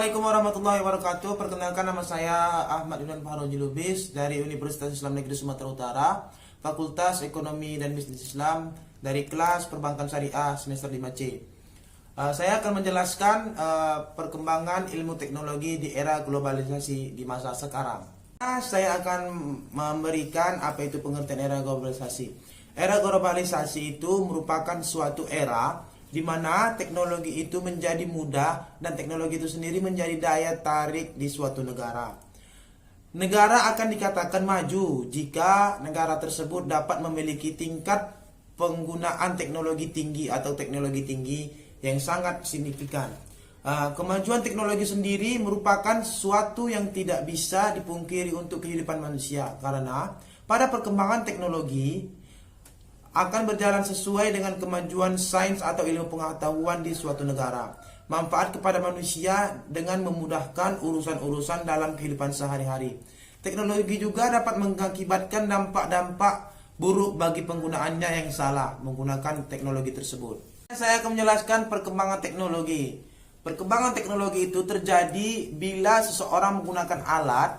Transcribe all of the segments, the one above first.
Assalamualaikum warahmatullahi wabarakatuh. Perkenalkan, nama saya Ahmad Yunan Faroji Lubis dari Universitas Islam Negeri Sumatera Utara, Fakultas Ekonomi dan Bisnis Islam, dari kelas Perbankan Syariah semester 5C. Saya akan menjelaskan perkembangan ilmu teknologi di era globalisasi di masa sekarang. Saya akan memberikan apa itu pengertian era globalisasi. Era globalisasi itu merupakan suatu era di mana teknologi itu menjadi mudah dan teknologi itu sendiri menjadi daya tarik di suatu negara. Negara akan dikatakan maju jika negara tersebut dapat memiliki tingkat penggunaan teknologi tinggi atau teknologi tinggi yang sangat signifikan. Kemajuan teknologi sendiri merupakan suatu yang tidak bisa dipungkiri untuk kehidupan manusia, karena pada perkembangan teknologi akan berjalan sesuai dengan kemajuan sains atau ilmu pengetahuan di suatu negara. Manfaat kepada manusia dengan memudahkan urusan-urusan dalam kehidupan sehari-hari. Teknologi juga dapat mengakibatkan dampak-dampak buruk bagi penggunaannya yang salah menggunakan teknologi tersebut. Saya akan menjelaskan perkembangan teknologi. Perkembangan teknologi itu terjadi bila seseorang menggunakan alat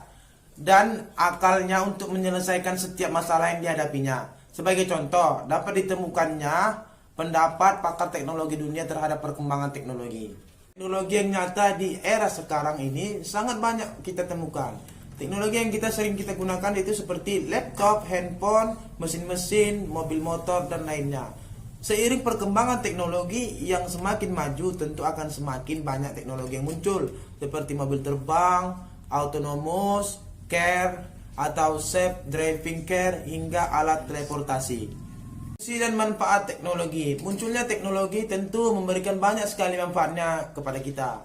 dan akalnya untuk menyelesaikan setiap masalah yang dihadapinya. Sebagai contoh, dapat ditemukannya pendapat pakar teknologi dunia terhadap perkembangan teknologi. Teknologi yang nyata di era sekarang ini sangat banyak kita temukan. Teknologi yang sering kita gunakan itu seperti laptop, handphone, mesin-mesin, mobil motor, dan lainnya. Seiring perkembangan teknologi yang semakin maju, tentu akan semakin banyak teknologi yang muncul, seperti mobil terbang, autonomous, care, atau safe driving car, hingga alat teleportasi. Fungsi dan manfaat teknologi. Munculnya teknologi tentu memberikan banyak sekali manfaatnya kepada kita,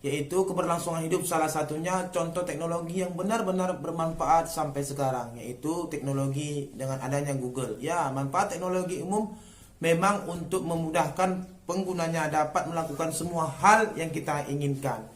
yaitu keberlangsungan hidup salah satunya. Contoh teknologi yang benar-benar bermanfaat sampai sekarang yaitu teknologi dengan adanya Google. Ya, manfaat teknologi umum memang untuk memudahkan penggunanya dapat melakukan semua hal yang kita inginkan,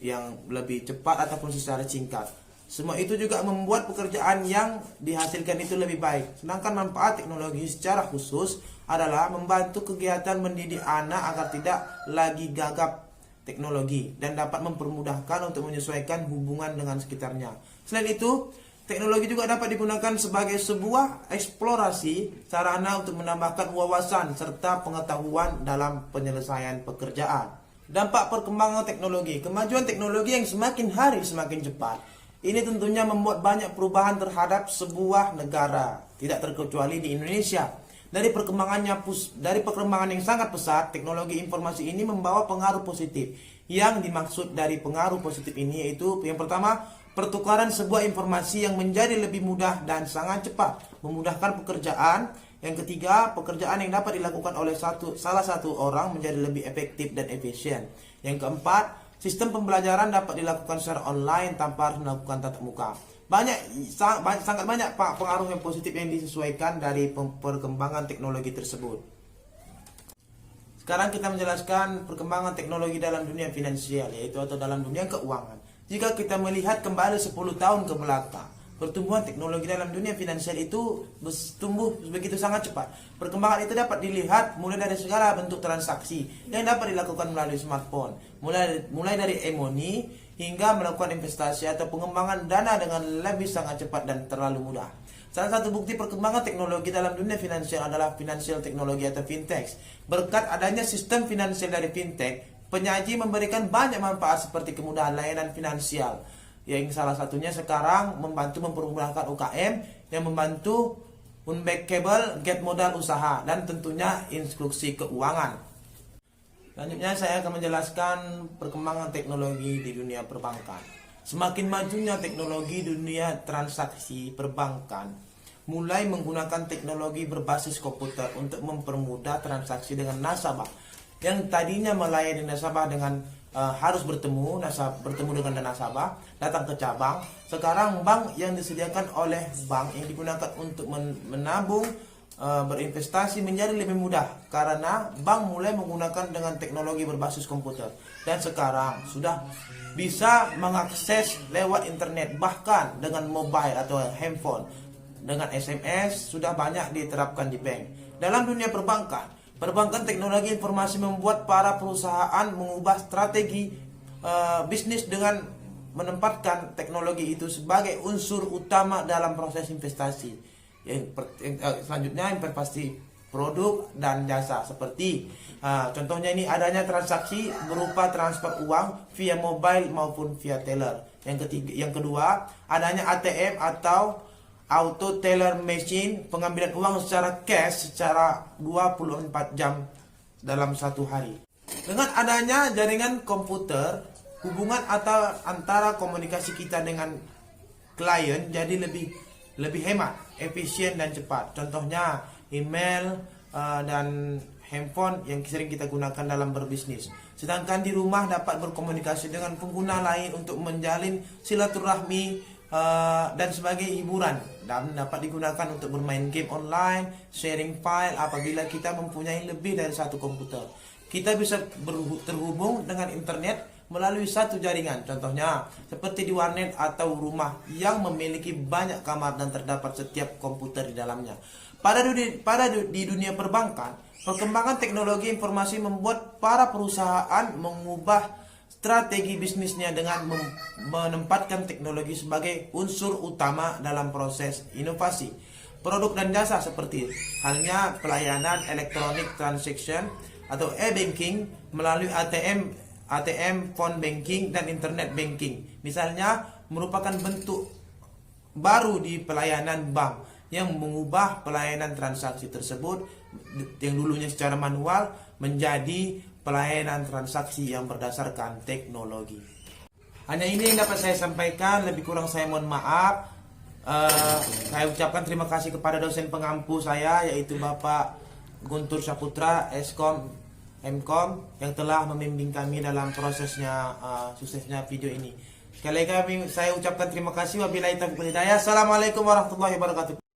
yang lebih cepat ataupun secara singkat. Semua itu juga membuat pekerjaan yang dihasilkan itu lebih baik. Sedangkan manfaat teknologi secara khusus adalah membantu kegiatan mendidik anak agar tidak lagi gagap teknologi dan dapat mempermudahkan untuk menyesuaikan hubungan dengan sekitarnya. Selain itu, teknologi juga dapat digunakan sebagai sebuah eksplorasi sarana untuk menambahkan wawasan serta pengetahuan dalam penyelesaian pekerjaan. Dampak perkembangan teknologi. Kemajuan teknologi yang semakin hari semakin cepat. Ini tentunya membuat banyak perubahan terhadap sebuah negara, tidak terkecuali di Indonesia. Dari perkembangan yang sangat pesat, teknologi informasi ini membawa pengaruh positif. Yang dimaksud dari pengaruh positif ini yaitu yang pertama, pertukaran sebuah informasi yang menjadi lebih mudah dan sangat cepat, memudahkan pekerjaan. Yang ketiga, pekerjaan yang dapat dilakukan oleh salah satu orang menjadi lebih efektif dan efisien. Yang keempat, sistem pembelajaran dapat dilakukan secara online tanpa harus melakukan tatap muka. Sangat banyak pengaruh yang positif yang disesuaikan dari perkembangan teknologi tersebut. Sekarang kita menjelaskan perkembangan teknologi dalam dunia finansial, yaitu atau dalam dunia keuangan. Jika kita melihat kembali 10 tahun ke belakang, pertumbuhan teknologi dalam dunia finansial itu tumbuh begitu sangat cepat. Perkembangan itu dapat dilihat mulai dari segala bentuk transaksi yang dapat dilakukan melalui smartphone, mulai dari e-money hingga melakukan investasi atau pengembangan dana dengan lebih sangat cepat dan terlalu mudah. Salah satu bukti perkembangan teknologi dalam dunia finansial adalah financial teknologi atau fintech. Berkat adanya sistem finansial dari fintech, penyaji memberikan banyak manfaat seperti kemudahan layanan finansial, yang salah satunya sekarang membantu mempermudahkan UKM, yang membantu unbankable get modal usaha, dan tentunya instruksi keuangan. Selanjutnya saya akan menjelaskan perkembangan teknologi di dunia perbankan. Semakin majunya teknologi dunia transaksi perbankan, mulai menggunakan teknologi berbasis komputer untuk mempermudah transaksi dengan nasabah. Yang tadinya melayani nasabah dengan harus bertemu dengan nasabah, datang ke cabang. Sekarang bank yang disediakan oleh bank yang digunakan untuk menabung, berinvestasi menjadi lebih mudah karena bank mulai menggunakan dengan teknologi berbasis komputer, dan sekarang sudah bisa mengakses lewat internet, bahkan dengan mobile atau handphone. Dengan SMS sudah banyak diterapkan di bank. Dalam dunia perbankan teknologi informasi membuat para perusahaan mengubah strategi bisnis dengan menempatkan teknologi itu sebagai unsur utama dalam proses investasi. Selanjutnya investasi produk dan jasa seperti contohnya ini adanya transaksi berupa transfer uang via mobile maupun via teller. Yang kedua, adanya ATM atau auto teller machine, pengambilan uang secara cash secara 24 jam dalam satu hari. Dengan adanya jaringan komputer, hubungan atau antara komunikasi kita dengan klien jadi lebih hemat, efisien dan cepat. Contohnya email dan handphone yang sering kita gunakan dalam berbisnis. Sedangkan di rumah dapat berkomunikasi dengan pengguna lain untuk menjalin silaturahmi dan sebagai hiburan, dan dapat digunakan untuk bermain game online, sharing file apabila kita mempunyai lebih dari satu komputer. Kita bisa terhubung dengan internet melalui satu jaringan, contohnya seperti di warnet atau rumah yang memiliki banyak kamar dan terdapat setiap komputer di dalamnya. Di dunia perbankan, perkembangan teknologi informasi membuat para perusahaan mengubah strategi bisnisnya dengan menempatkan teknologi sebagai unsur utama dalam proses inovasi. Produk dan jasa seperti halnya pelayanan electronic transaction atau e-banking melalui ATM, phone banking, dan internet banking. Misalnya merupakan bentuk baru di pelayanan bank yang mengubah pelayanan transaksi tersebut yang dulunya secara manual menjadi pelayanan transaksi yang berdasarkan teknologi. Hanya ini yang dapat saya sampaikan, lebih kurang saya mohon maaf. Saya ucapkan terima kasih kepada dosen pengampu saya, yaitu Bapak Guntur Saputra, Eskom, Mkom, yang telah membimbing kami dalam prosesnya suksesnya video ini. Sekali lagi saya ucapkan terima kasih. Wabillahi taufiq wal hidayah. Assalamualaikum warahmatullahi wabarakatuh.